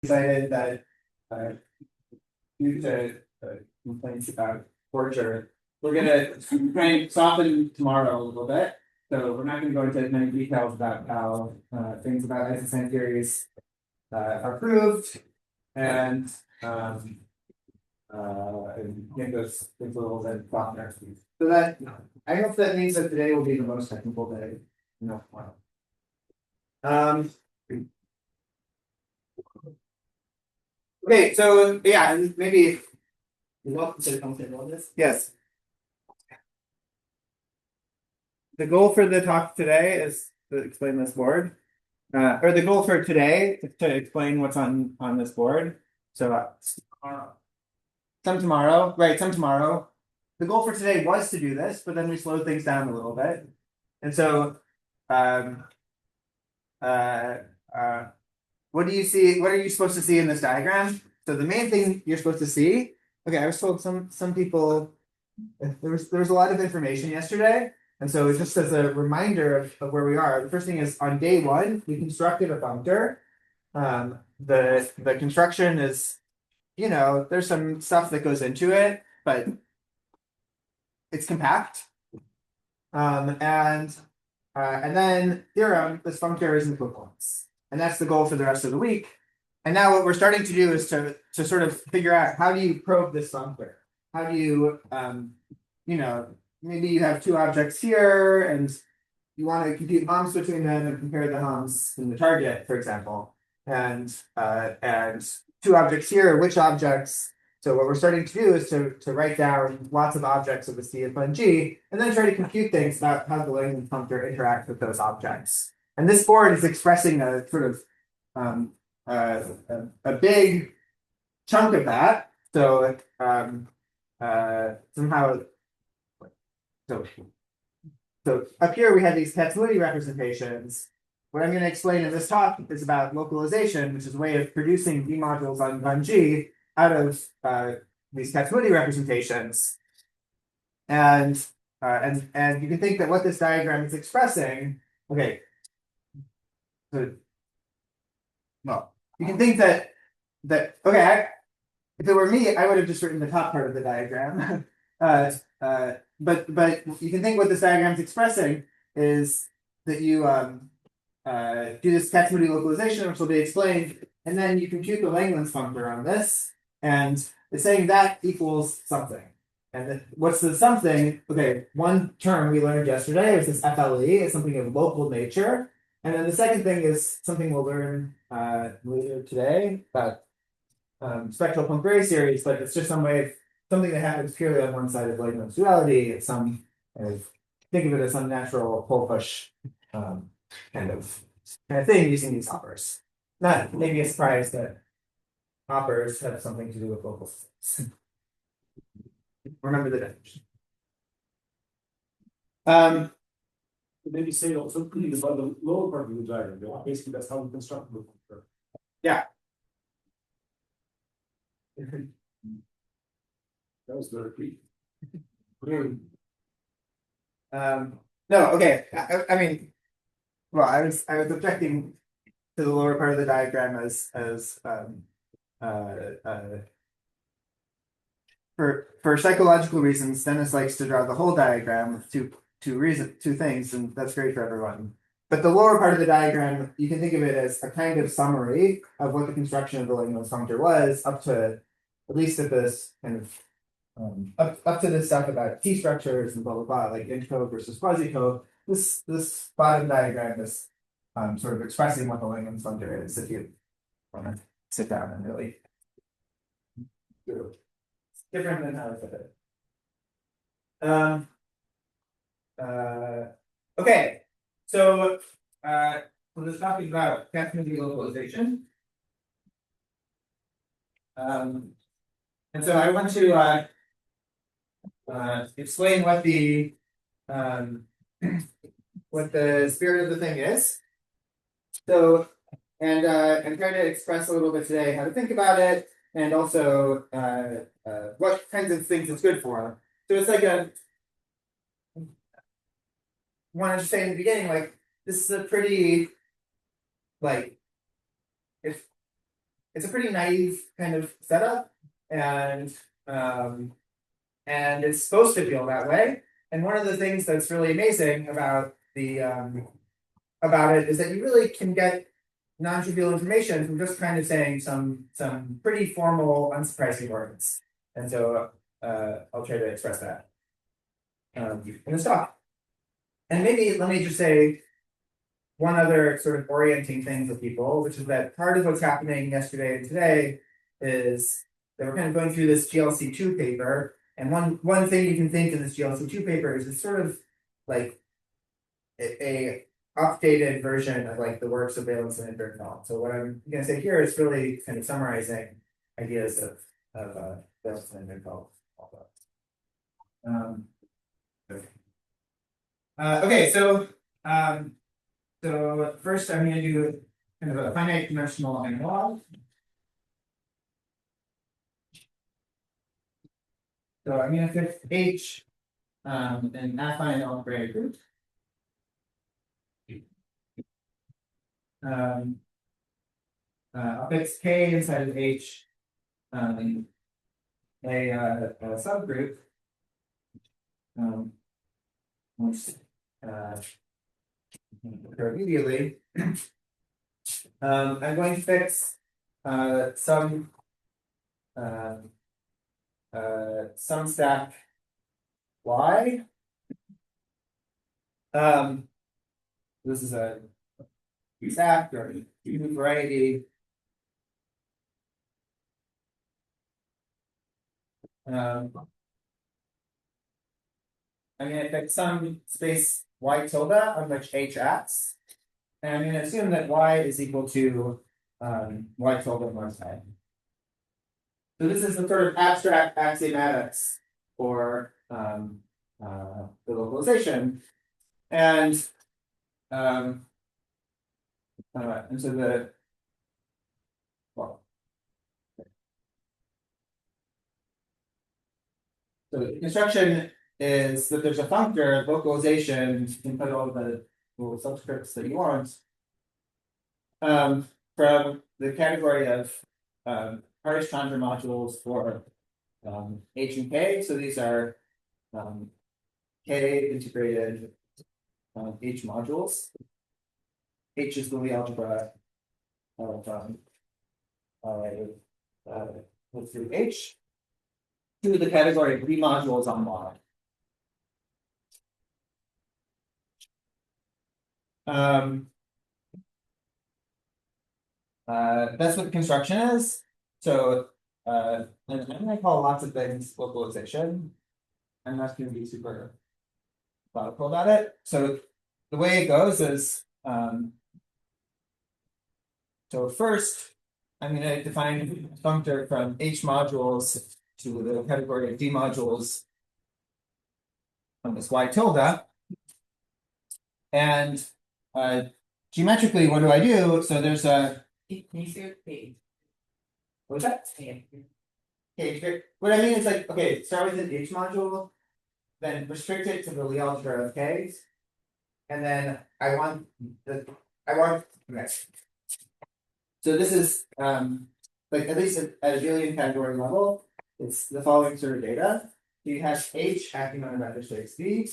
Decided that due to complaints about torture, we're gonna try and soften tomorrow a little bit. So we're not gonna go into as many details about how things about isocytosine theories are proved and make those things a little bit softer. So that I hope that means that today will be the most technical day. No. Um, okay, so yeah, and maybe you're welcome to come on this. Yes. The goal for the talk today is to explain this board. Or the goal for today is to explain what's on this board. So some tomorrow, right? Some tomorrow. The goal for today was to do this, but then we slowed things down a little bit. And so, um, uh, uh, what do you see? What are you supposed to see in this diagram? So the main thing you're supposed to see. Okay, I was told some people there was a lot of information yesterday, and so just as a reminder of where we are, the first thing is on day one we constructed a functor. The construction is, there's some stuff that goes into it, but it's compact. And then theorem, this functor is equivalence. And that's the goal for the rest of the week. And now what we're starting to do is to sort of figure out, how do you probe this functor? How do you, maybe you have two objects here and you want to compute hums between them and compare the hums in the target, for example. And two objects here, which objects? So what we're starting to do is to write down lots of objects of the C of fun G, and then try to compute things about how the Langland functor interacts with those objects. And this board is expressing a sort of a big chunk of that. So somehow, so up here we have these Katsuyori representations. What I'm going to explain in this talk is about localization, which is a way of producing V modules on fun G out of these Katsuyori representations. And you can think that what this diagram is expressing, okay. So, well, you can think that okay, if it were me, I would have just written the top part of the diagram. But you can think what this diagram is expressing is that you do this Katsuyori localization, which will be explained, and then you compute the Langland's functor on this, and it's saying that equals something. And what's the something? Okay, one term we learned yesterday was this FLE, is something of local nature. And then the second thing is something we'll learn later today about spectral Poincare series, but it's just something that happens purely on one side of Langland's duality. It's some think of it as some natural pull push kind of thing using these hoppers. Not maybe a surprise that hoppers have something to do with local states. Remember the definition. Maybe say also please about the lower part of the diagram. Basically, that's how we construct the functor. Yeah. That was very quick. No, okay. I mean, well, I was objecting to the lower part of the diagram as for psychological reasons. Dennis likes to draw the whole diagram with two things, and that's great for everyone. But the lower part of the diagram, you can think of it as a kind of summary of what the construction of the Langland's functor was, up to at least at this kind of up to this stuff about T structures and blah blah blah, like int-code versus quasi-code. This bottom diagram is sort of expressing what the Langland's functor is, if you want to sit down and really do it. It's different than how I said it. Okay, so we're just talking about Katsuyori localization. And so I want to explain what the spirit of the thing is. So and try to express a little bit today how to think about it, and also what kinds of things it's good for. So it's like a wanted to say in the beginning, like this is a pretty, like, if it's a pretty naive kind of setup, and it's supposed to feel that way. And one of the things that's really amazing about about it is that you really can get non-trivial information from just kind of saying some pretty formal, unsurprising words. And so I'll try to express that in this talk. And maybe let me just say one other sort of orienting thing for people, which is that part of what's happening yesterday and today is that we're kind of going through this GLC2 paper. And one thing you can think in this GLC2 paper is it's sort of like a updated version of like the works of Valence and Inverknall. So what I'm going to say here is really kind of summarizing ideas of Valence and Inverknall. Okay, so first I'm going to do kind of a finite dimensional analog. So I'm going to fix H in affine algebraic group. I'll fix K inside of H a subgroup. Which immediately. I'm going to fix some stack Y. This is a stack or new variety. I'm going to fix some space Y tilde on which H acts. And I'm going to assume that Y is equal to Y tilde on one side. So this is the sort of abstract axiomatics for the localization. And so the construction is that there's a functor localization. You can put all the little subscripts that you want from the category of Harish Chandra modules for H and K. So these are K integrated H modules. H is the Lie algebra of through H to the category of Lie modules on Y. That's what the construction is. So I'm going to call lots of things localization. I'm not going to be super methodical about it. So the way it goes is so first I'm going to define a functor from H modules to the category of D modules on this Y tilde. And geometrically, what do I do? So there's a what was that? Okay, what I mean is like, okay, start with an H module, then restrict it to the Lie algebra of K, and then I want okay. So this is like at least at a Gaussian category level, it's the following sort of data. You have H acting on a vector space V.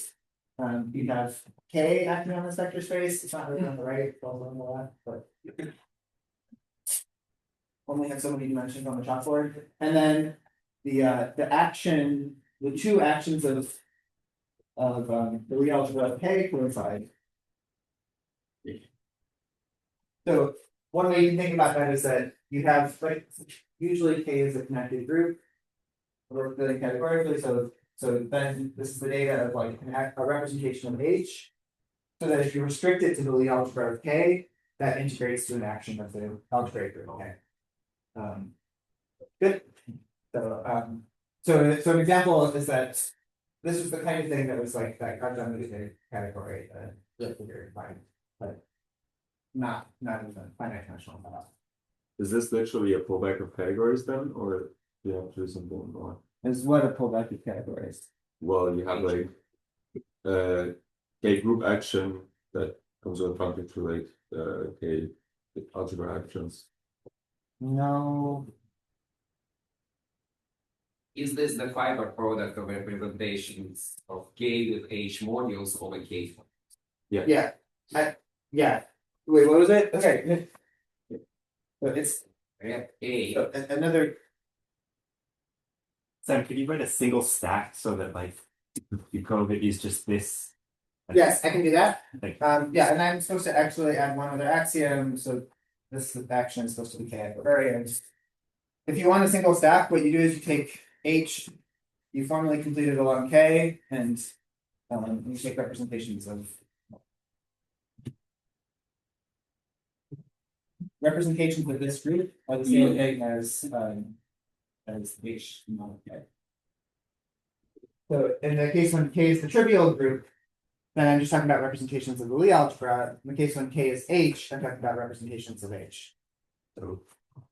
You have K acting on this vector space. It's not really on the right, it's also on the left, but only have so many dimensions on the chalkboard. And then the two actions of the Lie algebra of K coincide. So one way you can think about that is that you have like usually K is a connected group, or really categorically. So then this is the data of like a representation of H. So that if you restrict it to the Lie algebra of K, that integrates to an action of the algebraic group. Okay. Good. So an example is that this is the kind of thing that was like that got done with the category very fine, but not even finite dimensional. Is this literally a pullback of categories then, or do you have to do something more? Is what a pullback of categories? Well, you have like a group action that comes with a function through like K algebra actions. No. Is this the fiber product of representations of K with H modules over K? Yeah. Yeah. Wait, what was it? Okay. So it's A. another. Sam, could you write a single stack so that like the code that is just this? Yes, I can do that. Like, Yeah, and I'm supposed to actually add one other axiom, so this action is supposed to be K equivariant. If you want a single stack, what you do is you take H, you formally complete it along K, and you take representations of this group are the same thing as H along K. So in the case when K is the trivial group, then I'm just talking about representations of the Lie algebra. In the case when K is H, I'm talking about representations of H. so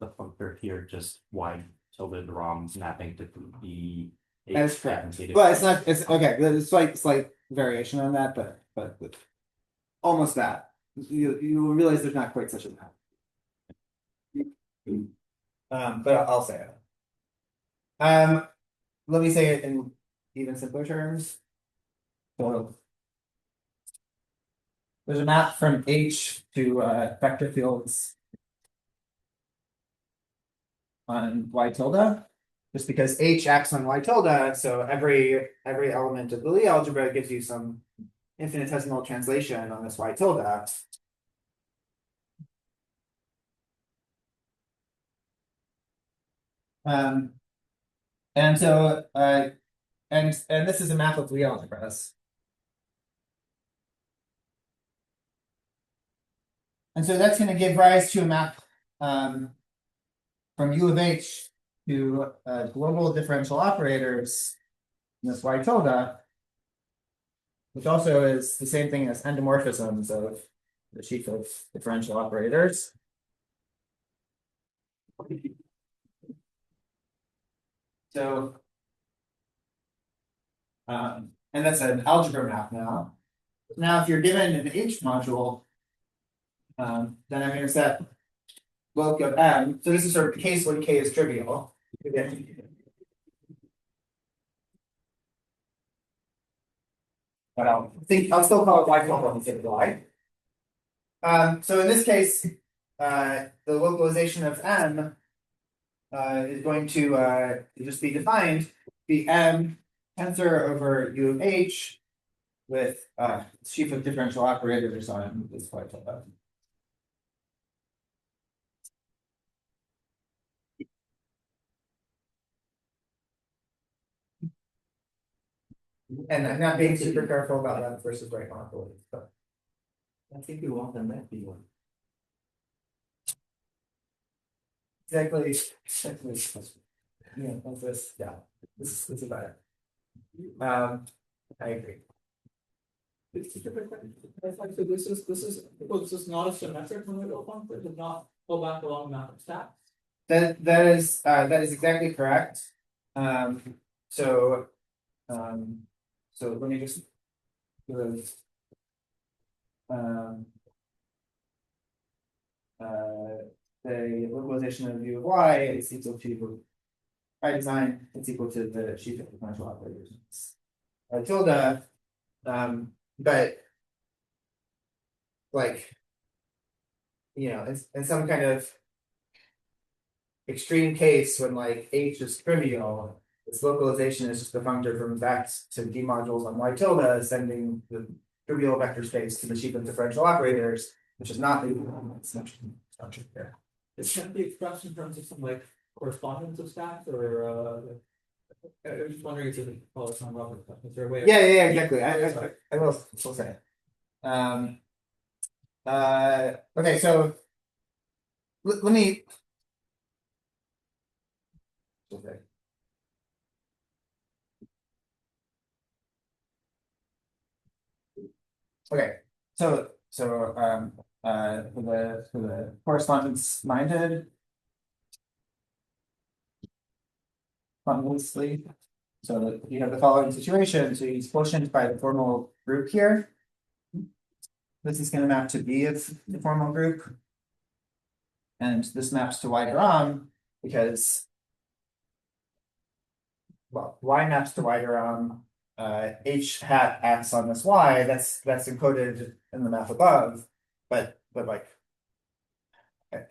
the functor here just y tilde ROM's mapping to the. That is correct. Well, it's not. It's okay. There's slight variation on that, but almost that. You will realize there's not quite such a map. But I'll say it. Let me say it in even simpler terms. So there's a map from H to vector fields on y tilde, just because H acts on y tilde, so every element of the Lie algebra gives you some infinitesimal translation on this y tilde. And so and this is a map of Lie algebras. And so that's going to give rise to a map from U of H to global differential operators in this y tilde, which also is the same thing as endomorphisms of the sheaf of differential operators. So, and that's an algebra map now. Now, if you're given an H module, then I'm going to set loc of M. So this is sort of the case when K is trivial. But I'll still call it y tilde and say y. So in this case, the localization of M is going to just be defined be M tensor over U of H with sheaf of differential operators on this y tilde. And I'm not being super careful about that versus right monopoly, but I think we want them that be one. exactly. Yeah, that's this. Yeah, this is about it. I agree. So this is not a symmetric limit function, it does not go back along the map of stacks. That is exactly correct. So let me just do the localization of U of y is equal to by design, it's equal to the sheaf of differential operators. Tilde, but like, you know, in some kind of extreme case when like H is trivial, this localization is just a functor from back to D modules on y tilde, sending the trivial vector space to the sheaf of differential operators, which is not the structure here. This can't be expressed in terms of some like correspondence of stacks or I was just wondering if you could call it some rubber stuff. Is there a way? Yeah, exactly. I will say. Okay, so let me. Okay. Okay, so for the correspondence minded. Fundamentally, so you have the following situation. So he's quotient by the formal group here. This is going to map to B of the formal group. And this maps to y gram because, well, y maps to y gram, h hat acts on this y, that's encoded in the map above, but like, okay,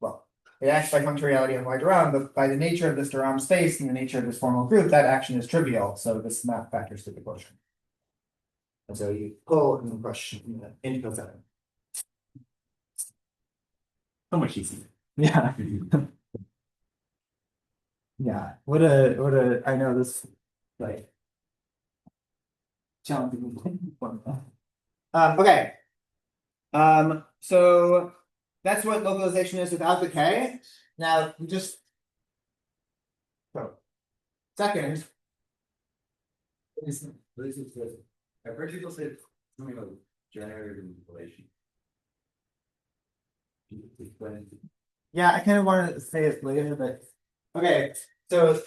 well, it acts by functoriality on y gram, but by the nature of this Durham space and the nature of this formal group, that action is trivial, so this map factors to the quotient. And so you pull and push into the seven. So much easier. Yeah. Yeah, what a, I know this, like. Challenging. Okay. So that's what localization is without the K. Now we just. So, second. I've heard people say something about generator manipulation. Yeah, I kind of wanted to say it later, but okay, so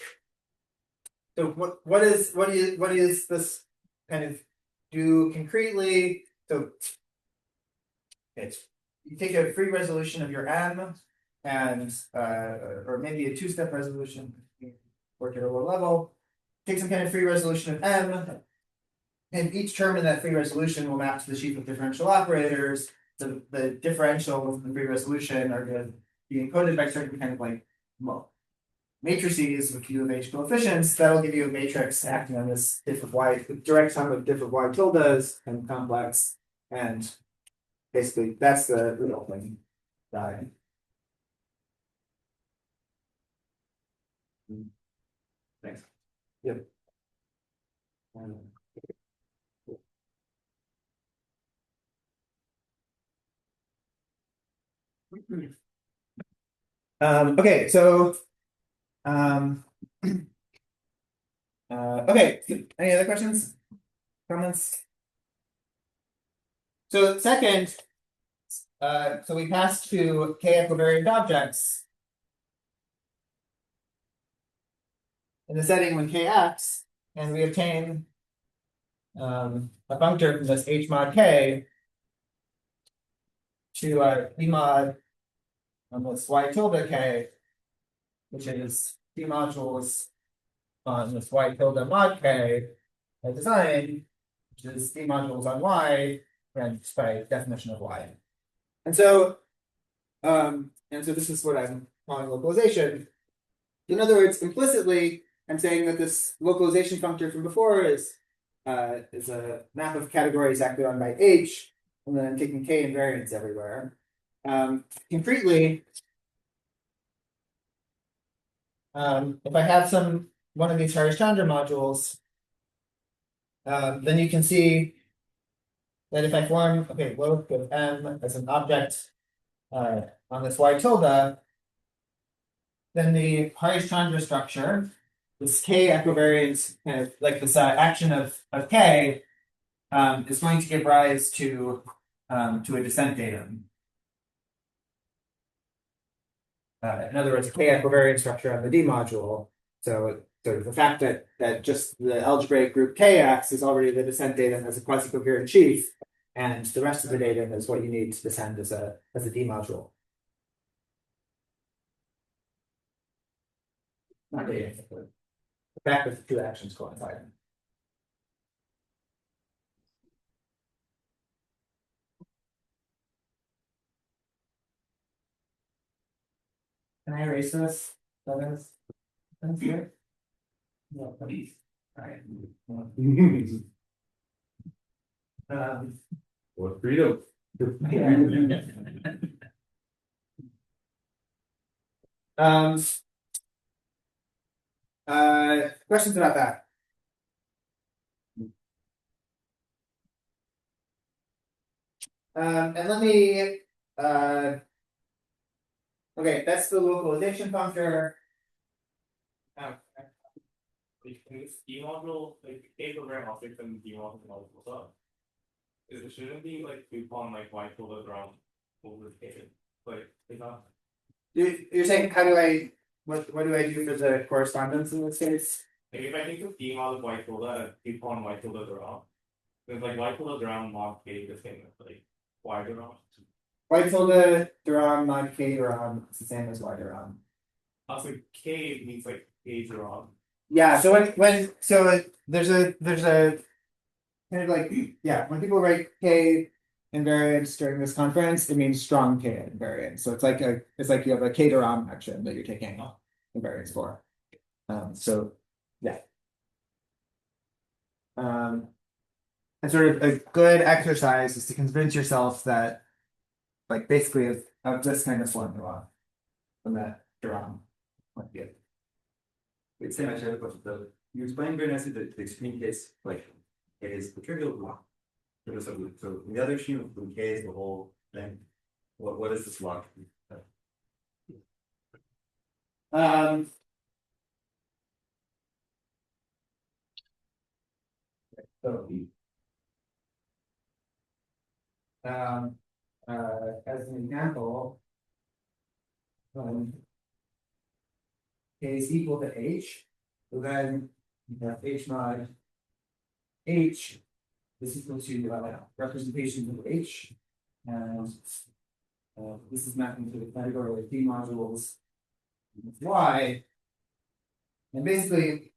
what is this kind of do concretely? So it's you take a free resolution of your M and or maybe a two-step resolution, work at a low level, take some kind of free resolution of M, and each term in that free resolution will map to the sheaf of differential operators. So the differentials in the free resolution are going to be encoded by certain kind of like, well, matrices with U of H coefficients. That'll give you a matrix acting on this diff of y, the direct sum of diff of y tildes and complex. And basically that's the real thing. Thanks. Yep. Okay, so okay, any other questions? Comments? So second, so we pass to k equivariant objects. In the setting when k acts, and we obtain a functor from this h mod k to d mod on this y tilde k, which is d modules on this y tilde mod k by design, which is d modules on y, and by definition of y. And so this is what I'm calling localization. In other words, implicitly, I'm saying that this localization functor from before is a map of categories acted on by H, and then I'm taking K invariants everywhere. Concretely, if I have one of these Harish-Chandra modules, then you can see that if I form load of M as an object on this Y tilde, then the Harish-Chandra structure, this K equivariant kind of like this action of K, is going to give rise to a descent datum. In other words, a K equivariant structure on the D module. So the fact that just the algebraic group Kx is already the descent datum as a quasi-coherent sheaf, and the rest of the datum is what you need to descend as a D module. Not datum, but the fact that the two actions coincide. Can I erase this? That's good. No, please. All right. What freedom? Questions about that? And let me okay, that's the localization functor. D module, like A program object and D module multiple stuff. It shouldn't be like we on like y tilde ground over K. Like it's not. You're saying how do I what do I do for the correspondence in this case? Like if I think of D mod of y tilde and keep on y tilde ground, there's like y tilde ground mod K the same as like y ground. White tilde Duran mod K Duran, it's the same as Y Duran. Also, K means like age wrong. Yeah, so there's a kind of like, yeah, when people write K invariance during this conference, it means strong K invariance. So it's like you have a K to ROM action that you're taking invariance for. So yeah. And sort of a good exercise is to convince yourself that, like, basically of this kind of formula from that Durham point of view. It's same, I have a question, though. You explained very nicely the extreme case, like, it is the trivial block. So the other extreme from K is the whole thing. What is this block? Um, so, as an example, K is equal to H, so then you have H mod H is equal to representation of H, and this is mapping to the category of D modules Y, and basically,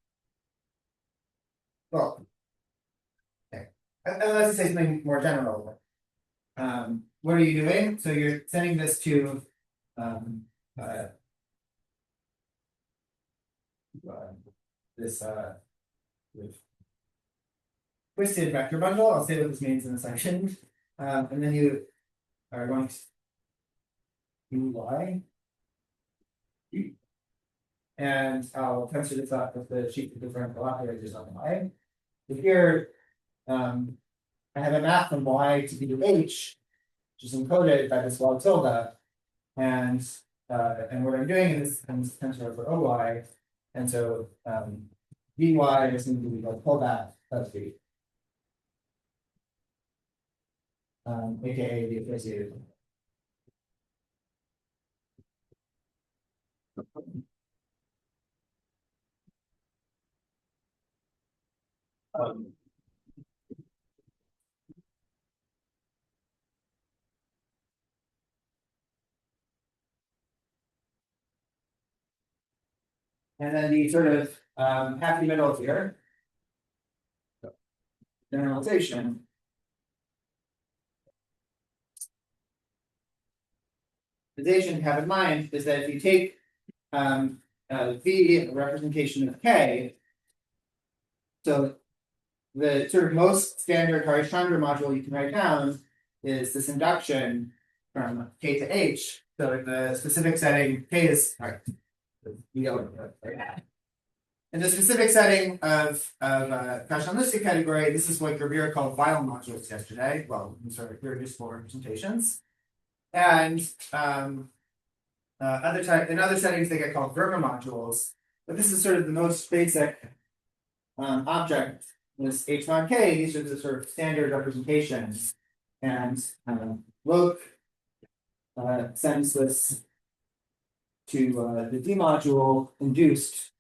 well, okay, let's say something more general. What are you doing? So you're sending this to this twisted vector bundle. I'll say what this means in a second. And then you are going to do Y. And I'll tensor this up with the sheet of differential operators on Y. So here, I have a map from Y to B to H, which is encoded by this log tilde. And what I'm doing is I'm tensor over OY. And so VY is going to be like pull that subspeed. AKA the associated. And then the sort of happy middle here. Generalization. Generalization, have in mind is that if you take V, a representation of K, so the sort of most standard Harish-Chandra module you can write down is this induction from K to H. So in the specific setting, K is in the specific setting of rationalistic category, this is what Gravir called vial modules yesterday. Well, these are irreducible representations. And in other settings, they get called Verma modules. But this is sort of the most basic object. This H mod K, these are the sort of standard representations. And Loc sends this to the D module induced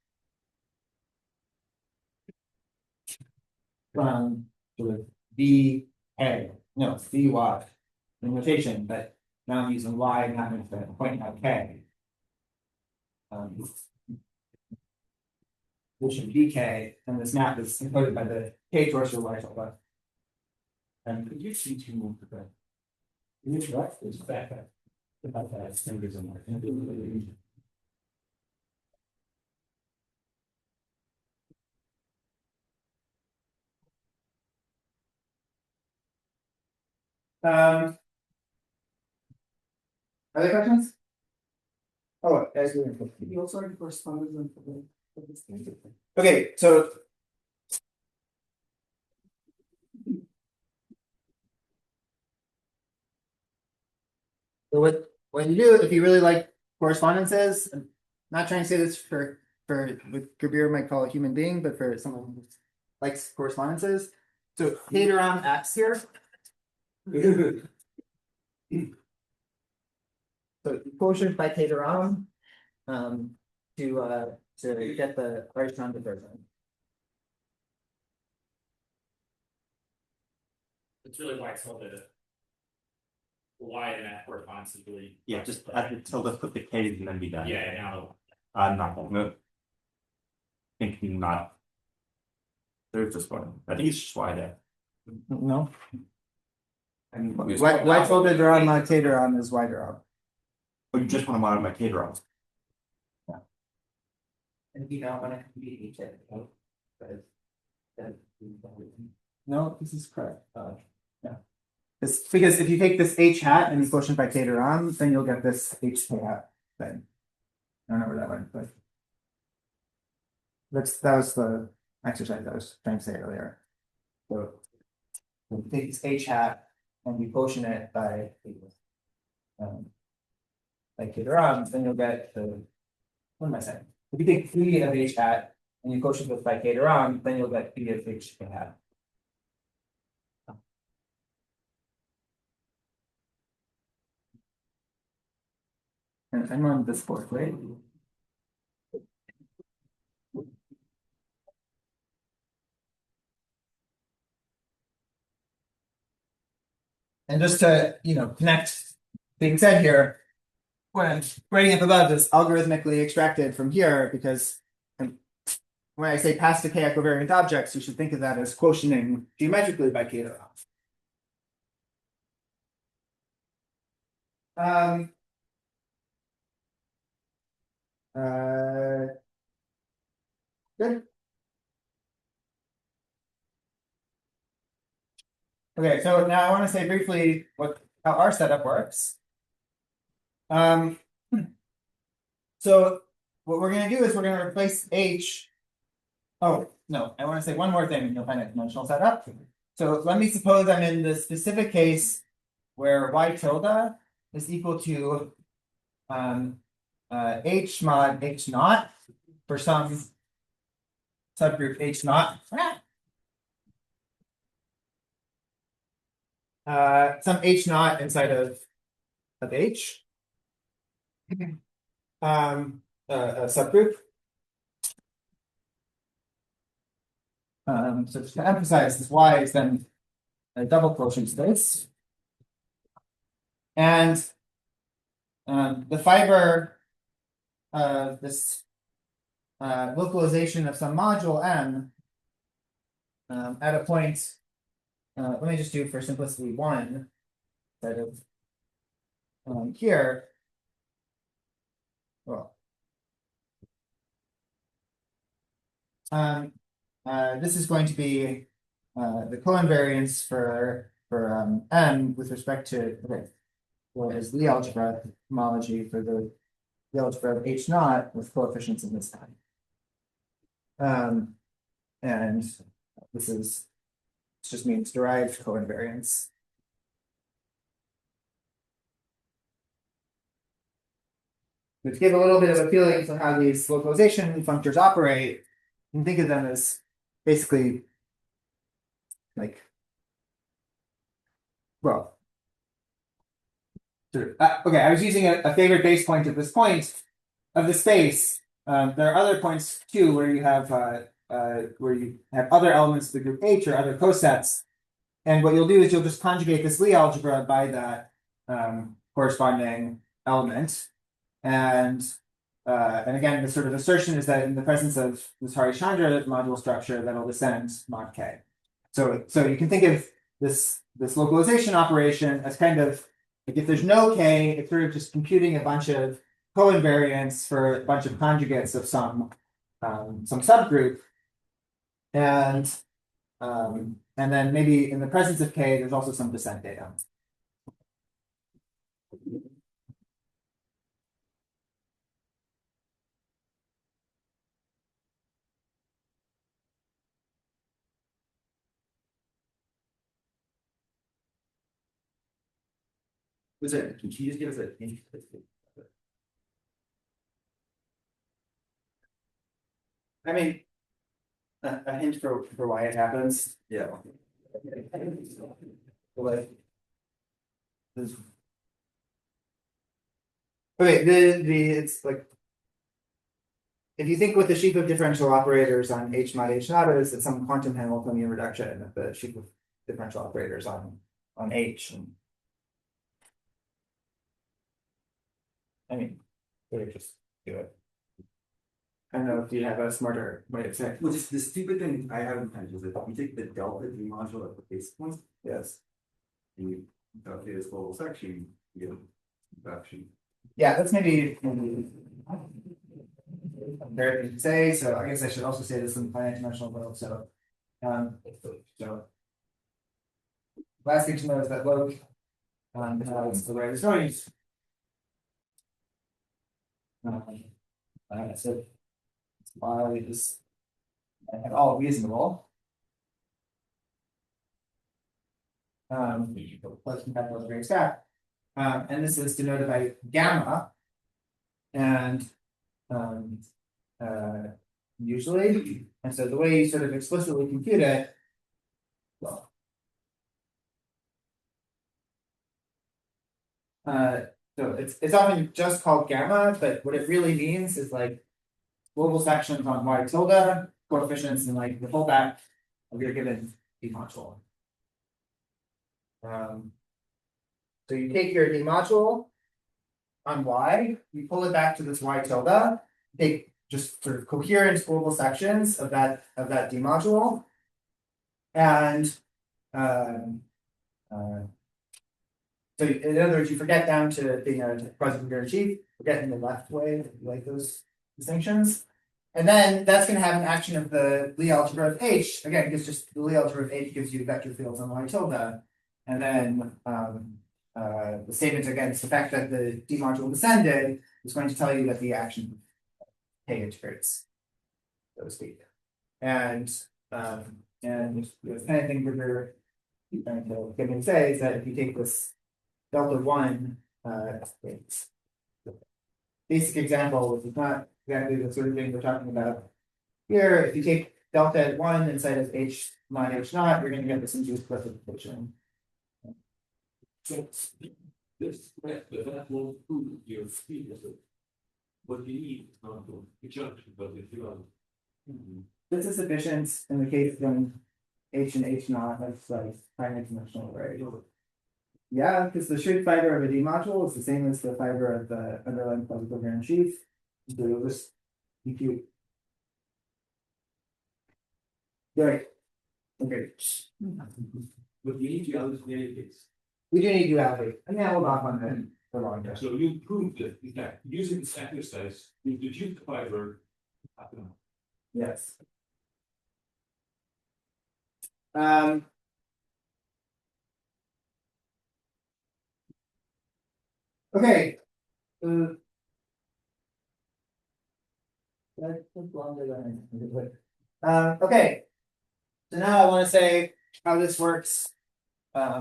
from sort of V A, no, it's V Y in notation, but now I'm using Y and having to point out K. Which should be K, and this map is encoded by the K torso Y tilde. And could you see two more to that? Which right is back up. About that, fingers in there. Other questions? Oh, guys, you also already corresponded with okay, so what you do if you really like correspondences, I'm not trying to say this for what Kabir might call a human being, but for someone who likes correspondences. So K around X here. So quotient by K around to get the right round version. It's really why it's all did it. Y and that corresponds to really. Yeah, just so let's put the K's and then be done. Yeah, now. I'm not gonna move. Thinking not. There's this one. I think it's just Y there. No. I mean, we Why scroll down. folded around my tater on is wider up. But you just want to modify my K draw. And you don't wanna compete each other. No, this is correct. Yeah. It's because if you take this H hat and you quotient by tater on, then you'll get this H hat thing. I don't know where that went, but. That was the exercise I was trying to say earlier. So. You take this H hat and you quotient it by. Like tater on, then you'll get the. What am I saying? If you take P of H hat and you quotient this by tater on, then you'll get P of H hat. And I'm on this board, right? And just to, connect being said here, when I'm writing up above is algorithmically extracted from here because when I say pass to k equivariant objects, you should think of that as quotienting geometrically by k to the. Good. Okay, so now I want to say briefly how our setup works. So what we're going to do is we're going to replace H. Oh, no, I want to say one more thing, you'll find a dimensional setup. So let me suppose I'm in the specific case where y tilde is equal to H mod H naught for some subgroup H naught. Some H naught inside of H. A subgroup. So just to emphasize this y is then a double quotient space. And the fiber of this localization of some module M at a point, let me just do for simplicity 1 instead of here. Well, this is going to be the coinvariance for M with respect to what is the algebra homology for the algebra of H naught with coefficients in this time. And this just means derived coinvariance. To give a little bit of a feeling for how these localization functors operate, you can think of them as basically like, well, okay, I was using a favorite base point at this point of the space. There are other points too where you have other elements of the group H or other cosets. And what you'll do is you'll just conjugate this Lie algebra by that corresponding element. And again, the sort of assertion is that in the presence of this Harishchandra module structure, that'll descend mod K. So you can think of this localization operation as kind of like if there's no K, it's sort of just computing a bunch of coinvariants for a bunch of conjugates of some subgroup. And then maybe in the presence of K, there's also some descent data. Was it? Can you just give us a hint? I mean, a hint for why it happens. Yeah. Like, okay, it's like if you think with the sheaf of differential operators on H mod H naught is it's some quantum Hamiltonian reduction of the sheaf of differential operators on H. I mean, we could just do it. I don't know if you have a smarter way of saying. Well, just the stupid thing I have in mind is that you take the delta D module at the base point, Yes. and you calculate this global section, you get reduction. Yeah, that's maybe there to say, so I guess I should also say this in the finite dimensional world, so. So. Last thing to know is that loc has the right historians. So while it is at all reasonable. Plus capital is very stack. And this is denoted by gamma. And usually, and so the way you sort of explicitly compute it, well, so it's often just called gamma, but what it really means is like global sections on y tilde, coefficients and like the fullback of your given D module. So you take your D module on y, you pull it back to this y tilde, take just sort of coherent global sections of that D module, and so in other words, you forget down to being a quasi-coherent sheaf, forget in the left way, like those distinctions. And then that's going to have an action of the Lie algebra of H, again, because just the Lie algebra of H gives you vector fields on y tilde. And then the statement against the fact that the D module descended is going to tell you that the action K integrates, so to speak. And the kind of thing we're trying to get me to say is that if you take this delta one basic example, which is not exactly the sort of thing we're talking about here, if you take delta at one inside of H mod H naught, you're going to get this induced classification. So this that will prove your speed. What you need not to junction, but if you are. This is sufficient in the case when H and H naught that's like finite dimensional, right? Yeah, because the Schritt fiber of a D module is the same as the fiber of the underlying quasi-coherent sheaf. So you'll just compute. Right. Okay. But you need to understand this. We do need duality. I mean, hold off on that for long time. So you prove that, in fact, using this exercise, you deduce the fiber. Yes. Okay. That took longer than I anticipated. Okay. So now I want to say how this works. I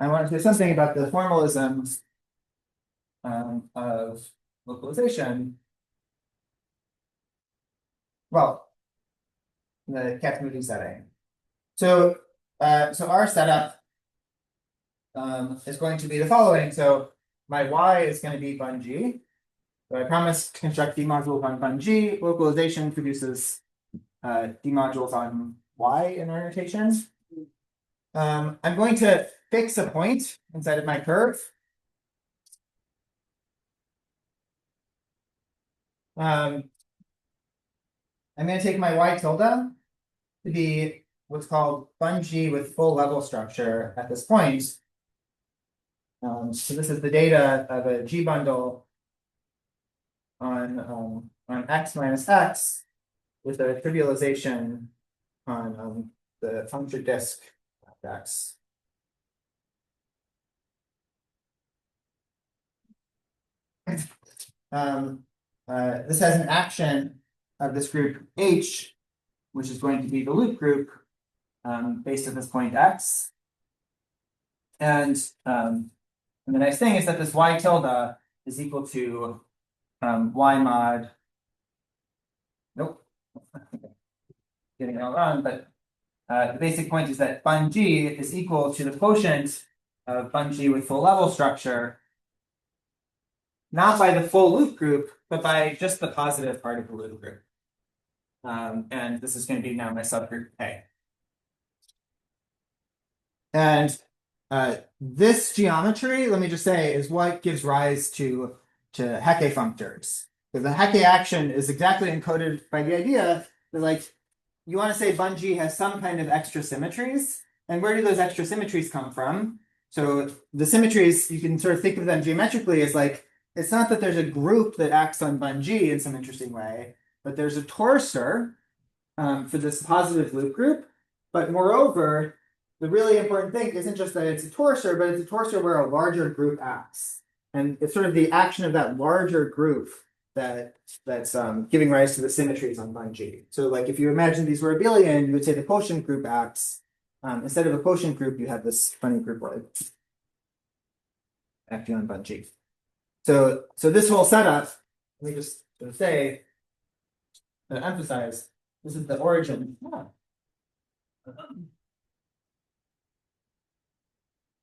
want to say something about the formalism of localization. Well, in the Kac-Moody setting. So our setup is going to be the following. So my y is going to be bun G. So I promise to construct D modules on bun G. Localization produces D modules on y in our notation. I'm going to fix a point inside of my curve. I'm going to take my y tilde to be what's called bun G with full level structure at this point. So this is the data of a G bundle on x minus x with a trivialization on the functor disk of x. This has an action of this group H, which is going to be the loop group based at this point x. And the nice thing is that this y tilde is equal to y mod. Nope. Getting it all wrong, but the basic point is that bun G is equal to the quotient of bun G with full level structure, not by the full loop group, but by just the positive part of the loop group. And this is going to be now my subgroup A. And this geometry, let me just say, is what gives rise to Hecke functors. Because the Hecke action is exactly encoded by the idea that, like, you want to say bungee has some kind of extra symmetries. And where do those extra symmetries come from? So the symmetries, you can sort of think of them geometrically as like, it's not that there's a group that acts on bungee in some interesting way, but there's a torsor for this positive loop group. But moreover, the really important thing isn't just that it's a torsor, but it's a torsor where a larger group acts. And it's sort of the action of that larger group that's giving rise to the symmetries on bungee. So like if you imagine these were abelian, you would say the quotient group acts. Instead of a quotient group, you have this funny group like acting on bungee. So this whole setup, let me just say, emphasize, this is the origin.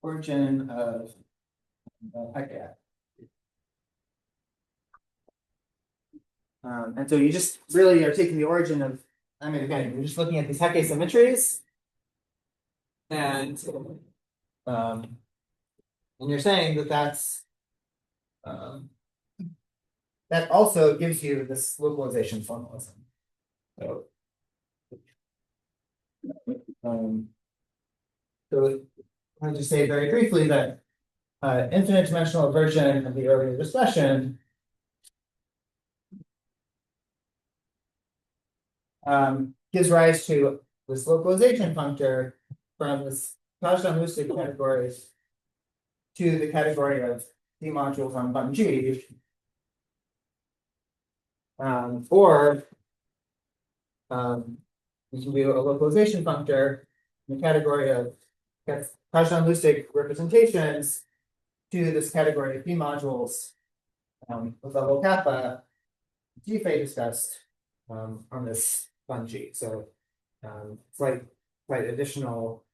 Origin of Hecke. And so you just really are taking the origin of, I mean, again, you're just looking at these Hecke symmetries. And you're saying that that also gives you this localization formalism. So, so I'll just say very briefly that infinite dimensional version of the earlier discussion gives rise to this localization functor from this Kazhdan-Lussig categories to the category of D modules on bungee. Or we can do a localization functor in the category of Kazhdan-Lussig representations to this category of D modules with level kappa, G-Fay discussed on this bungee. So slight additional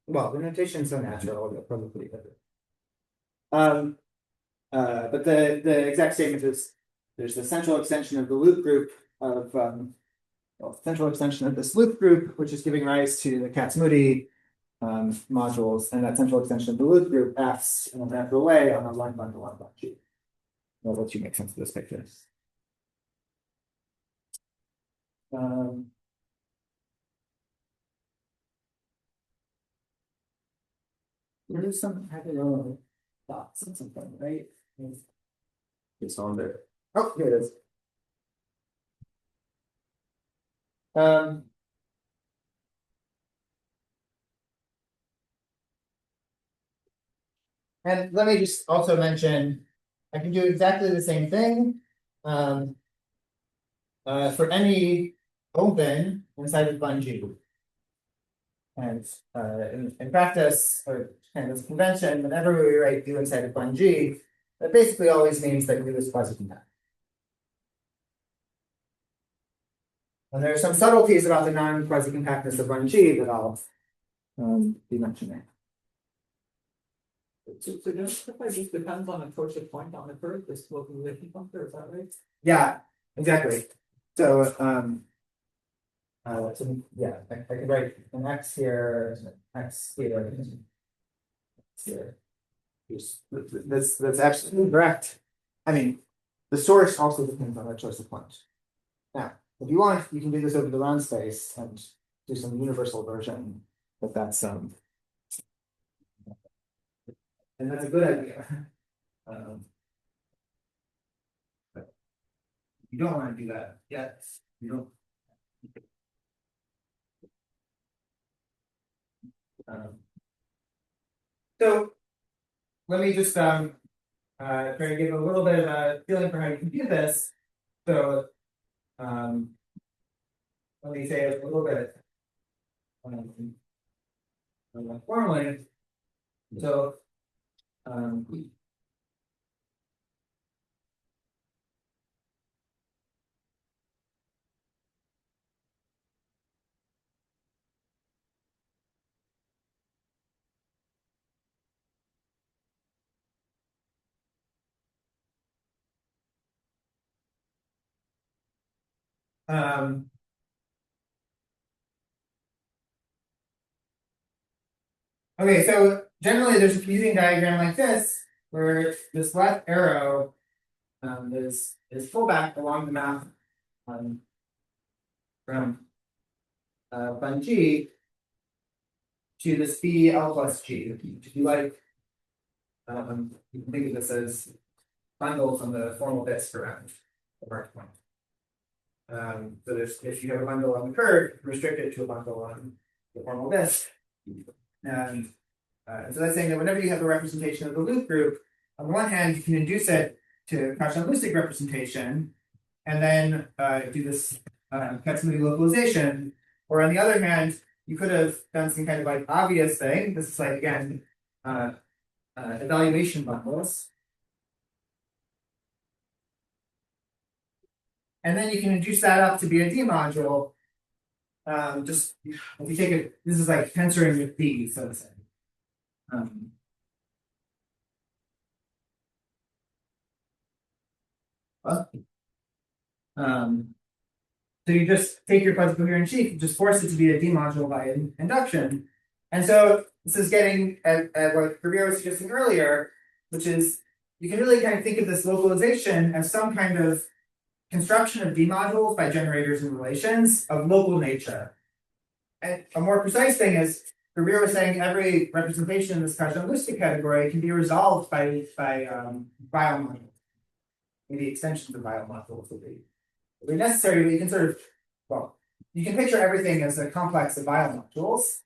well, the notation is so natural, they'll probably better. But the exact statement is there's the central extension of the loop group of central extension of this loop group, which is giving rise to the Kac-Moody modules, and that central extension of the loop group acts in a natural way on a line bundle on bungee. I'll let you make sense of this picture. There's some having thoughts on something, right? It's on there. Oh, here it is. Um, and let me just also mention, I can do exactly the same thing for any open inside of bungee. And in practice, or kind of convention, whenever we write U inside of bungee, that basically always means that U is quasi-compact. And there are some subtleties about the non-quasi-compactness of bungee that I'll be mentioning. So just depends on a torsion point on the curve, this localization functor, is that right? Yeah, exactly. So yeah, I can write an X here, X here. Here. That's absolutely correct. I mean, the source also depends on the choice of point. Now, if you want, you can do this over the round space and do some universal version, but that's and that's a good idea. But you don't want to do that yet. You don't. So let me just try to give a little bit of a feeling for how you can do this. So let me say it a little bit formally. So Okay, so generally there's a fusing diagram like this, where this left arrow is pulled back along the map from bun G to this B L plus G. If you like, you can think of this as bundles on the formal disk around the mark point. So if you have a bundle on the curve, restrict it to a bundle on the formal disk. And so that's saying that whenever you have a representation of the loop group, on the one hand, you can induce it to Cauchy-Lustig representation, and then do this Katsumudi localization. Or on the other hand, you could have done some kind of like obvious thing. This is like again evaluation bundles. And then you can induce that up to be a D module. Just if you take it, this is like tensoring with D, so to say. So you just take your fuzzy coherent sheet, just force it to be a D module by induction. And so this is getting at what Kabir was suggesting earlier, which is you can really kind of think of this localization as some kind of construction of D modules by generators and relations of local nature. And a more precise thing is, Kabir was saying every representation in this Cauchy-Lustig category can be resolved by biomodules. Maybe extensions of biomodules will be necessary, but you can sort of, well, you can picture everything as a complex of biomodules.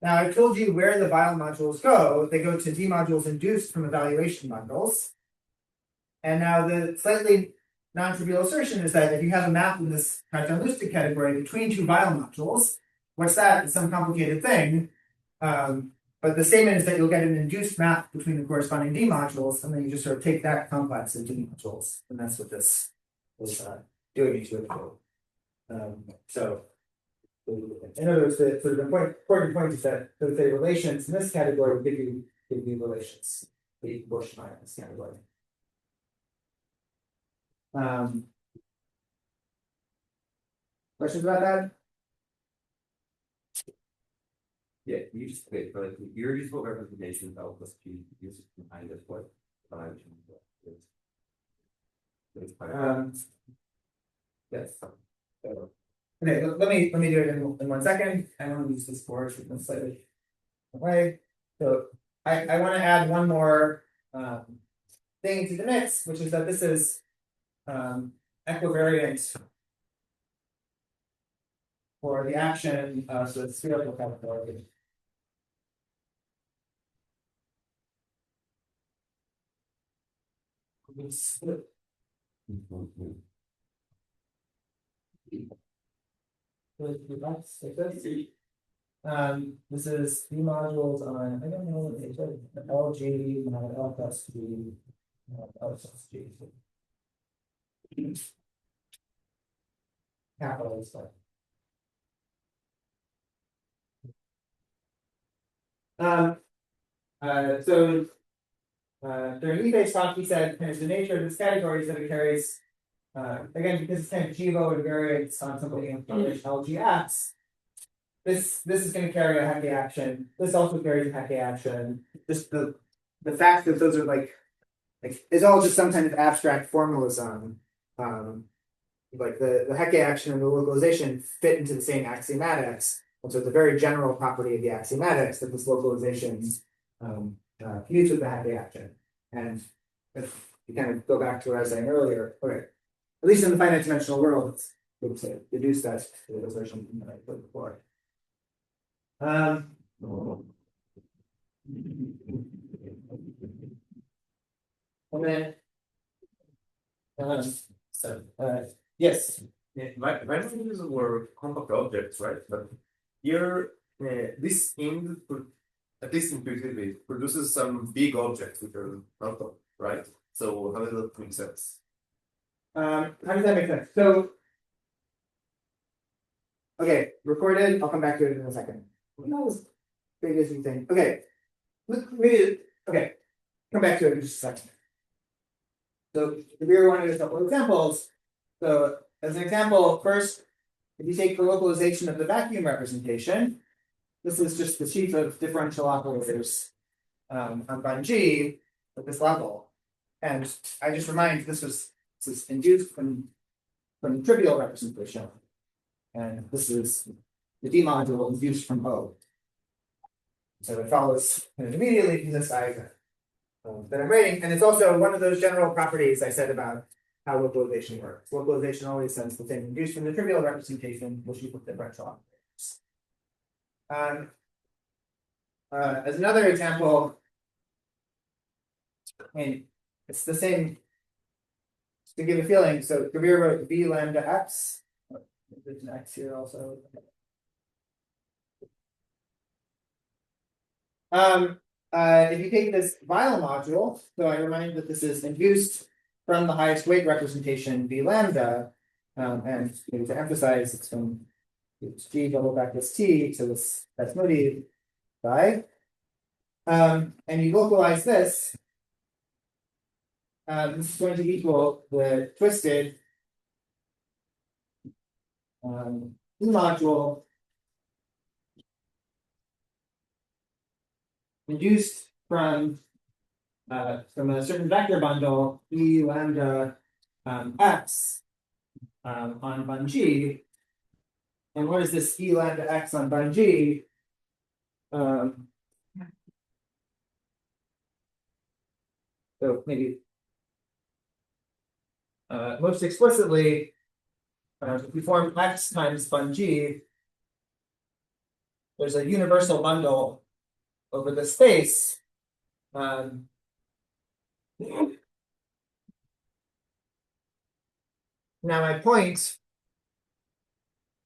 Now, I told you where the biomodules go. They go to D modules induced from evaluation bundles. And now the slightly non-trivial assertion is that if you have a map in this Cauchy-Lustig category between two biomodules, what's that? It's some complicated thing. But the statement is that you'll get an induced map between the corresponding D modules, and then you just sort of take that complex of D modules. And that's what this is doing to it. So, in other words, the sort of important point is that the relations in this category will give you relations, the Bush-Meyer in this category. Questions about that? Yeah, you just wait, but your useful representation of L plus P is behind us what Yes. Okay, let me do it in 1 second. I want to use this board in a slightly different way. So I want to add one more thing to the mix, which is that this is equivariant for the action of the spherical category. This is D modules on, I don't know what they said, LG, L plus G, L plus G. Capital stuff. So during Epay's talk, he said kind of the nature of this category is that it carries, again, because it's kind of GVO invariance on something in LGX, this is going to carry a Hecke action. This also carries a Hecke action. Just the fact that those are like it's all just some kind of abstract formalism. Like the Hecke action and the localization fit into the same axiomatics. And so it's a very general property of the axiomatics that this localization fused with the Hecke action. And if you kind of go back to what I was saying earlier, okay, at least in the finite dimensional world, it's good to deduce that localization that I put before. And then yes. Yeah, when we use the word compact objects, right? But here, this input, at least intuitively, produces some big objects which are not, right? So how does that make sense? How does that make sense? So, okay, recorded. I'll come back to it in a second. Not as big as you think. Okay, maybe. Okay, come back to it in just a second. So, if we wanted a couple of examples, so as an example, first, if you take the localization of the vacuum representation, this is just the sheaf of differential operators on Bun-G at this level. And I just remind this is induced from trivial representation. And this is the D module induced from O. So it follows kind of immediately from this diagram that I'm writing. And it's also one of those general properties I said about how localization works. Localization always sends the thing induced from the trivial representation, which you put differential operators. As another example, I mean, it's the same to give a feeling. So Kabir wrote V lambda x. There's an x here also. If you take this Weil module, so I remind that this is induced from the highest weight representation V lambda, and maybe to emphasize, it's from it's G double backwards T, so that's motive by. And you localize this. This is going to equal the twisted E module induced from a certain vector bundle E lambda x on Bun-G. And what is this E lambda x on Bun-G? So maybe most explicitly, if we form x times Bun-G, there's a universal bundle over the space. Now my point is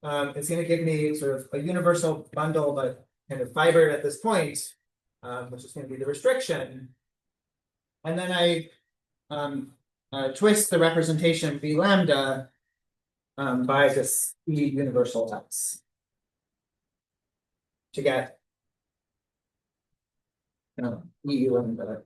going to give me sort of a universal bundle, but kind of fibered at this point, which is going to be the restriction. And then I twist the representation V lambda by this E universal x to get E lambda.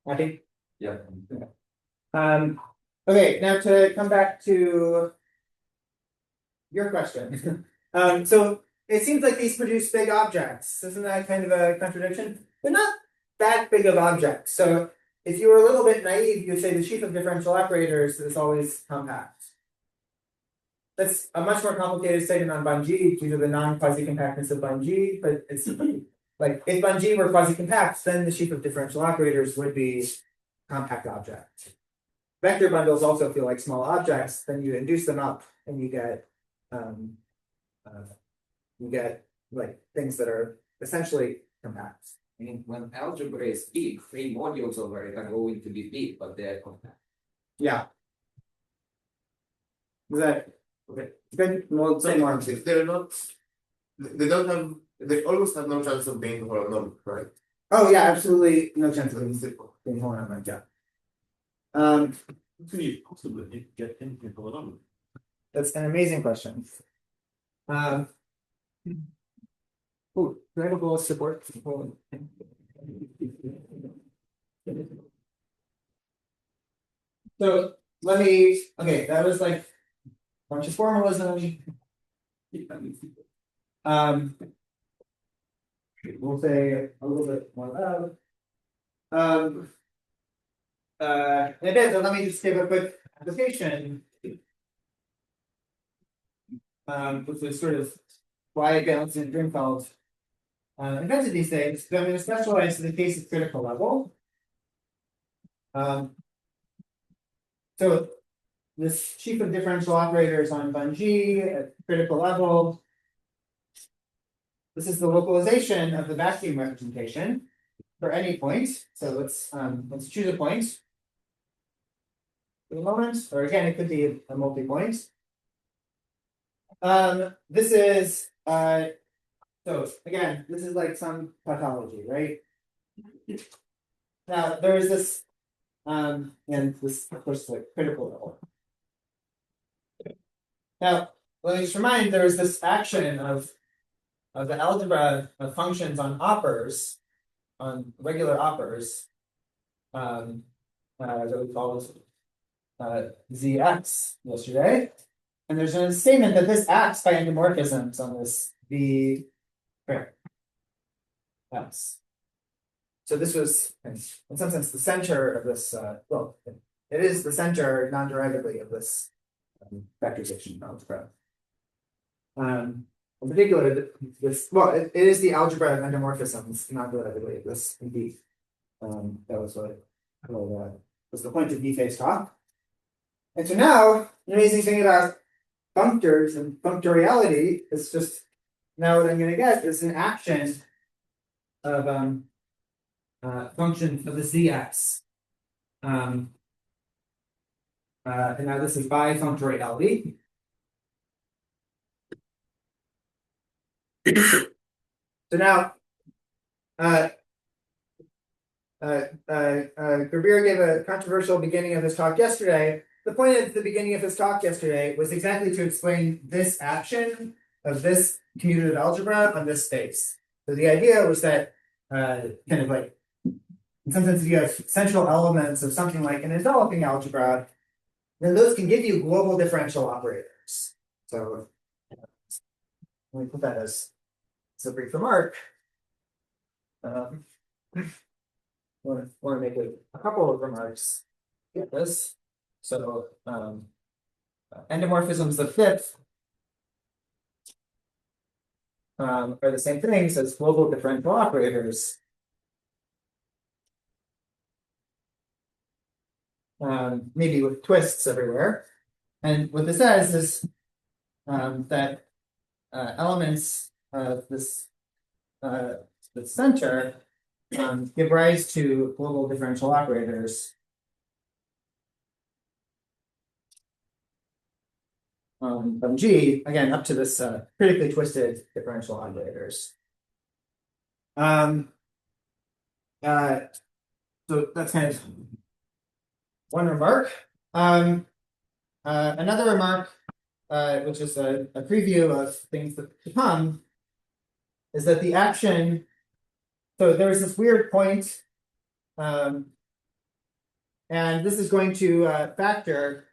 I think. Yeah. Okay, now to come back to your question. So it seems like these produce big objects. Isn't that kind of a contradiction? They're not that big of objects. So if you were a little bit naive, you'd say the sheaf of differential operators is always compact. That's a much more complicated statement on Bun-G due to the non-quasi-compactness of Bun-G, but it's like if Bun-G were quasi-compact, then the sheaf of differential operators would be compact object. Vector bundles also feel like small objects, then you induce them up and you get like things that are essentially compact. I mean, when algebra is big, three modules over it are going to be big, but they're compact. Yeah. Is that okay? Good. Well, sometimes if they're not, they don't have, they almost have no chance of being holonomic, right? Oh yeah, absolutely no chance of being holonomic. Yeah. Can you possibly get anything holonomic? That's an amazing question. Oh, do I have a goal of support? So let me. Okay, that was like a bunch of formalism. We'll say a little bit more loud. In a bit, so let me just give a quick application. Which is sort of why Gauss and Drinfeld invented these things. So I'm going to specialize in the case of critical level. So this sheaf of differential operators on Bun-G at critical level. This is the localization of the vacuum representation for any point. So let's choose a point for the moment, or again, it could be a multi-point. This is so again, this is like some tautology, right? Now there is this and this of course is like critical level. Now let me just remind there is this action of the algebra of functions on operas, on regular operas, that we call ZX yesterday. And there's a statement that this acts by endomorphisms on this V X. So this was, in some sense, the center of this, well, it is the center non-derivatively of this factorization algebra. In particular, this, well, it is the algebra of endomorphisms non-derivatively of this V. That was what was the point of V phase talk. And so now, the amazing thing about functors and functoriality is just now what I'm going to get is an action of function of the ZX. And now this is by functoriality. So now, Kabir gave a controversial beginning of his talk yesterday. The point at the beginning of his talk yesterday was exactly to explain this action of this commutative algebra on this space. So the idea was that kind of like, in some sense, if you have central elements of something like an enveloping algebra, then those can give you global differential operators. So let me put that as a brief remark. Want to make a couple of remarks at this. So endomorphisms of fifth are the same things as global differential operators. Maybe with twists everywhere. And what this says is that elements of this the center give rise to global differential operators. From G, again, up to this critically twisted differential operators. So that's kind of one remark. Another remark, which is a preview of things that to come, is that the action, so there's this weird point, and this is going to factor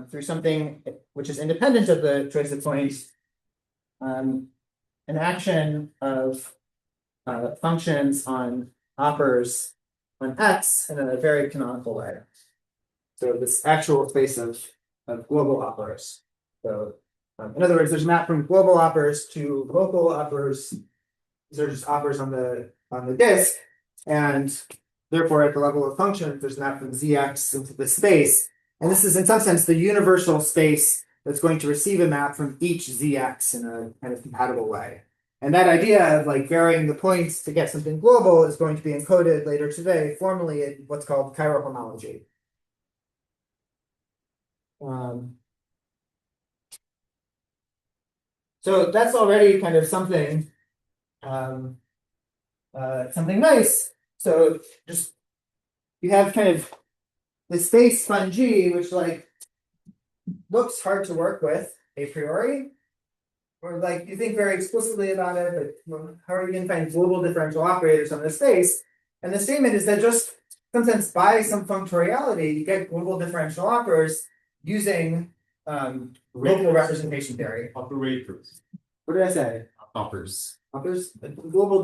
through something which is independent of the choice of points, an action of functions on operators on X in a very canonical way. So this actual space of global operators. So in other words, there's a map from global operators to local operators. These are just operators on the disk, and therefore at the level of functions, there's a map from ZX into the space. And this is in some sense the universal space that's going to receive a map from each ZX in a kind of compatible way. And that idea of like varying the points to get something global is going to be encoded later today, formally in what's called chirohomology. So that's already kind of something, something nice. So just you have kind of the space fun G, which like looks hard to work with a priori, or like you think very explicitly about it, but how are you going to find global differential operators on this space? And the statement is that just sometimes by some functoriality, you get global differential operators using local representation theory. Operators. What did I say? Operators. Operators, global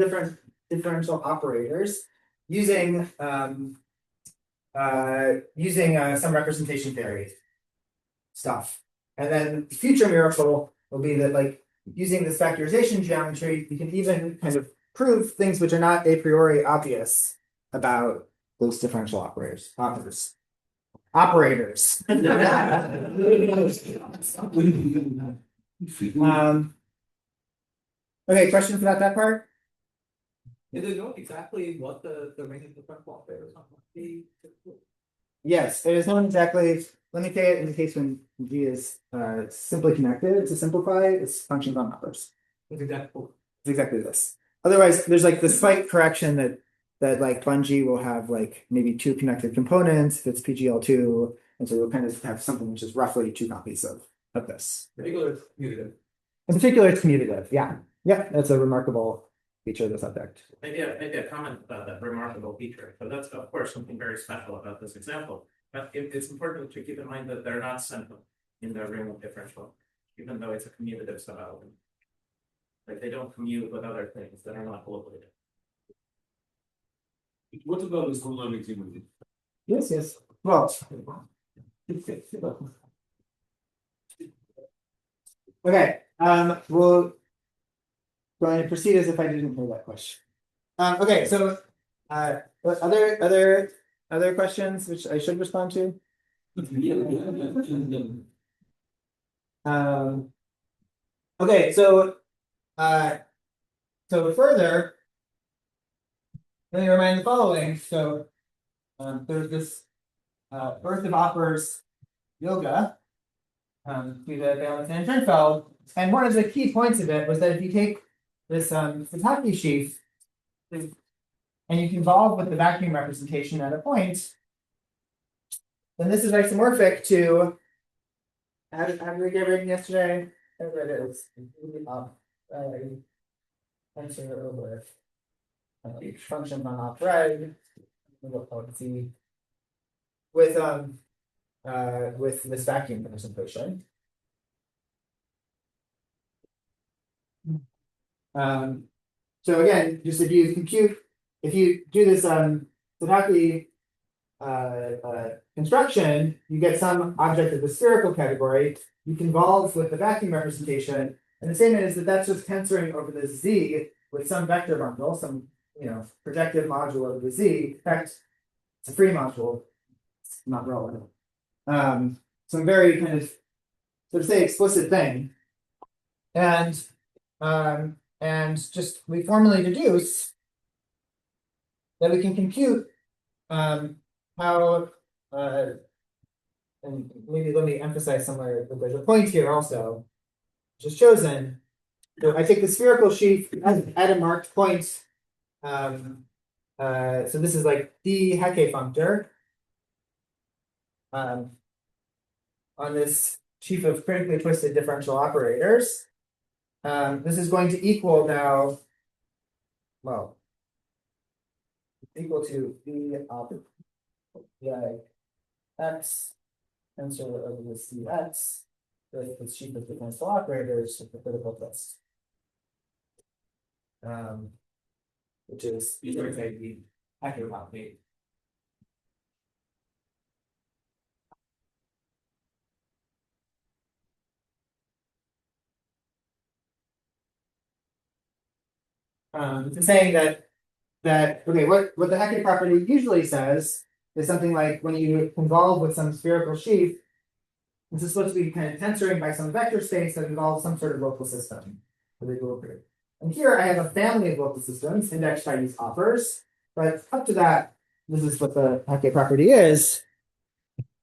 differential operators using some representation theory stuff. And then the future miracle will be that like using this factorization geometry, you can even kind of prove things which are not a priori obvious about those differential operators. Okay, questions about that part? Did they know exactly what the ring of the front wall there is on the Yes, it is not exactly. Let me say it in the case when G is simply connected. To simplify, it's functions on numbers. It's exactly. It's exactly this. Otherwise, there's like the slight correction that like Bungie will have like maybe two connected components if it's PGL2, and so you'll kind of have something which is roughly two copies of this. Particular commutative. In particular, it's commutative. Yeah, that's a remarkable feature of the subject. Maybe a comment about that remarkable feature. So that's of course something very special about this example. It's important to keep in mind that they're not central in their ring of differential, even though it's a commutative subelement. Like they don't commute with other things that are not locally. What about this harmonic unity? Yes, yes. Well. Okay, we'll go ahead and proceed as if I didn't hear that question. Okay, so, what other questions which I should respond to? Okay, so, further, let me remind the following, so, there's this, birth of operas yoga, to the valence and Schoenfeld, and one of the key points of it was that if you take this, Satake sheaf, and you convolve with the vacuum representation at a point, then this is isomorphic to, how did we get written yesterday? Whatever it is. Tensor over each function on off right. With this vacuum representation. So again, just if you do this Satake construction, you get some object of the spherical category, you convolve with the vacuum representation, and the statement is that that's just tensoring over the Z with some vector bundle, some projective module over the Z. In fact, it's a free module, it's not relevant. Some very kind of, so to say, explicit thing. And just we formally deduce that we can compute how and maybe let me emphasize somewhere that there's a point here also, which is chosen. So I take the spherical sheaf at a marked point. So this is like the Hecke functor on this sheaf of critically twisted differential operators. This is going to equal now, well, equal to the x tensor over the cx with the sheaf of differential operators with the critical twist. Which is sort of the Hecke property. Saying that okay, what the Hecke property usually says is something like when you convolve with some spherical sheaf, this is supposed to be kind of tensoring by some vector space that involves some sort of local system of equilibrium. And here I have a family of local systems indexed by these operas, but up to that, this is what the Hecke property is.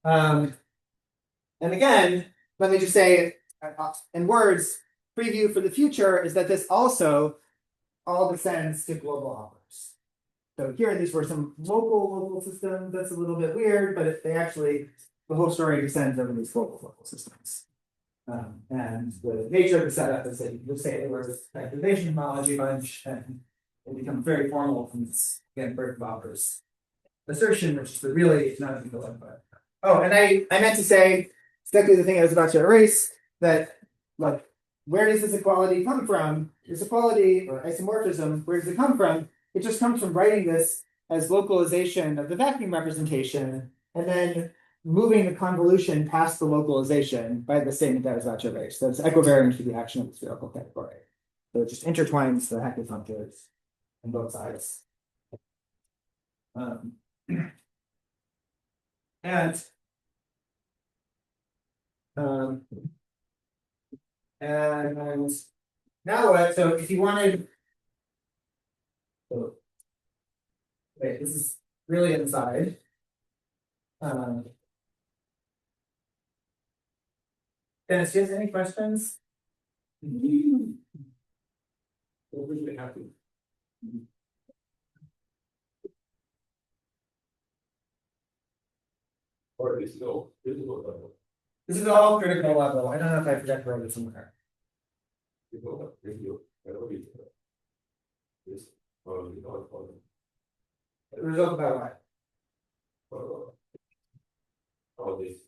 And again, let me just say in words, preview for the future is that this also all descends to global operas. So here, these were some local systems. That's a little bit weird, but if they actually, the whole story descends over these local systems. And the nature of the setup is that you say it was a factorization homology bunch, and it becomes very formal from this, again, birth of operas assertion, which is really not even going by. Oh, and I meant to say, exactly the thing I was about to erase, that like, where does this equality come from? This equality or isomorphism, where does it come from? It just comes from writing this as localization of the vacuum representation, and then moving the convolution past the localization by the statement that I was about to erase. So it's equivariant to the action of the spherical category. So it just intertwines the Hecke functors on both sides. And now what? So if you wanted, so, wait, this is really inside. Dennis, do you have any questions? Or is no visible level? This is all critical level. I don't know if I forgot to write it somewhere. You know, if you, I don't need this, you know, The result about what? All this,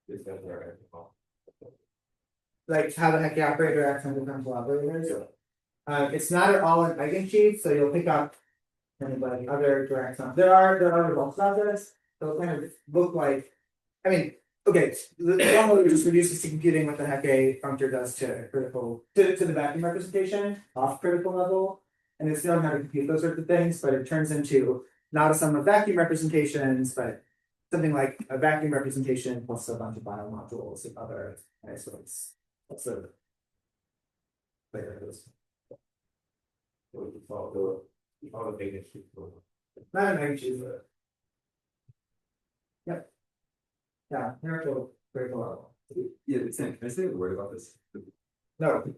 this guy there. Like how the heck the operator acts on differential operators. It's not at all an eigensheet, so you'll pick up kind of like other direct sums. There are results of this, they'll kind of look like, I mean, okay, the one way just reduces to computing what the heck a functor does to the vacuum representation off critical level. And it's still how to compute those sorts of things, but it turns into not a sum of vacuum representations, but something like a vacuum representation plus a bunch of biomodules and other isolates. That's sort of there it is. All the data sheet. Not an eigensheet, but. Yep. Yeah, miracle critical level. Yeah, Sam, can I say a word about this? No.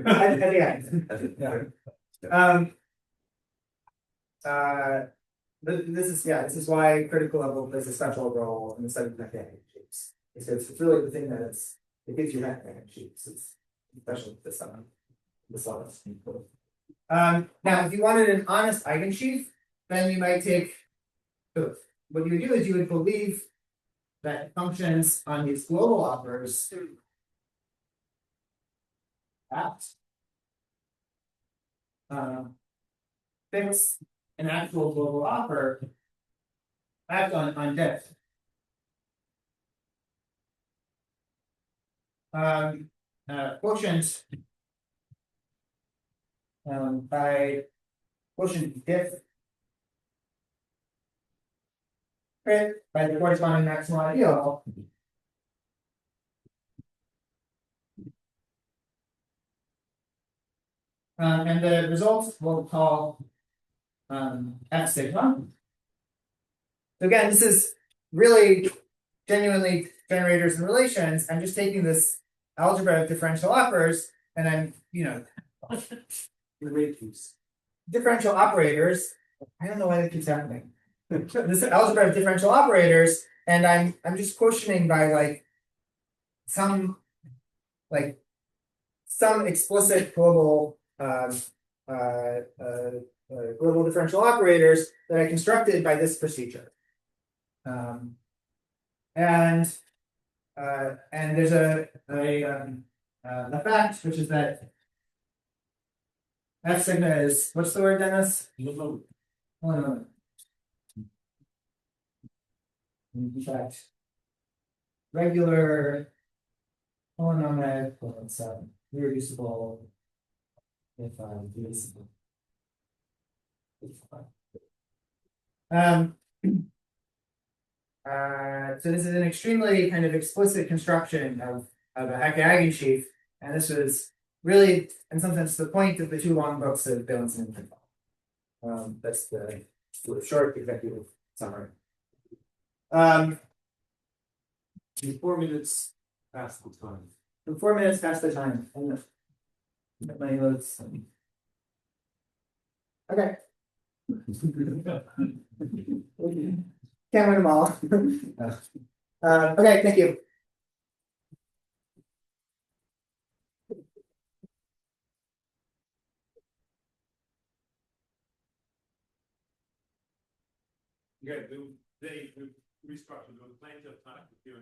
At the end. Yeah. This is why critical level plays a special role in the study of magnetic shapes. It's really the thing that it gives you magnetic shapes. It's especially this one. This one is cool. Now if you wanted an honest eigensheet, then you might take both. What you would do is you would believe that functions on these global operators act fix an actual global operator act on diff. Quotient by quotient diff, right, by the corresponding maximal ideal. And the result we'll call F sigma. So again, this is really genuinely generators and relations. I'm just taking this algebra of differential operators and I'm, differential operators. I don't know why that keeps happening. This algebra of differential operators, and I'm just quotienting by some explicit global global differential operators that I constructed by this procedure. And there's a fact, which is that F sigma is, what's the word, Dennis? No. In fact, regular polynomial irreducible if divisible. So this is an extremely kind of explicit construction of a eigensheet, and this was really, in some sense, the point of the two long books of Billingson and that's the short executive summary. 4 minutes past the time. 4 minutes past the time. My notes. Okay. Can't win them all. Okay, thank you. Yeah, they restructured, there was plenty of time to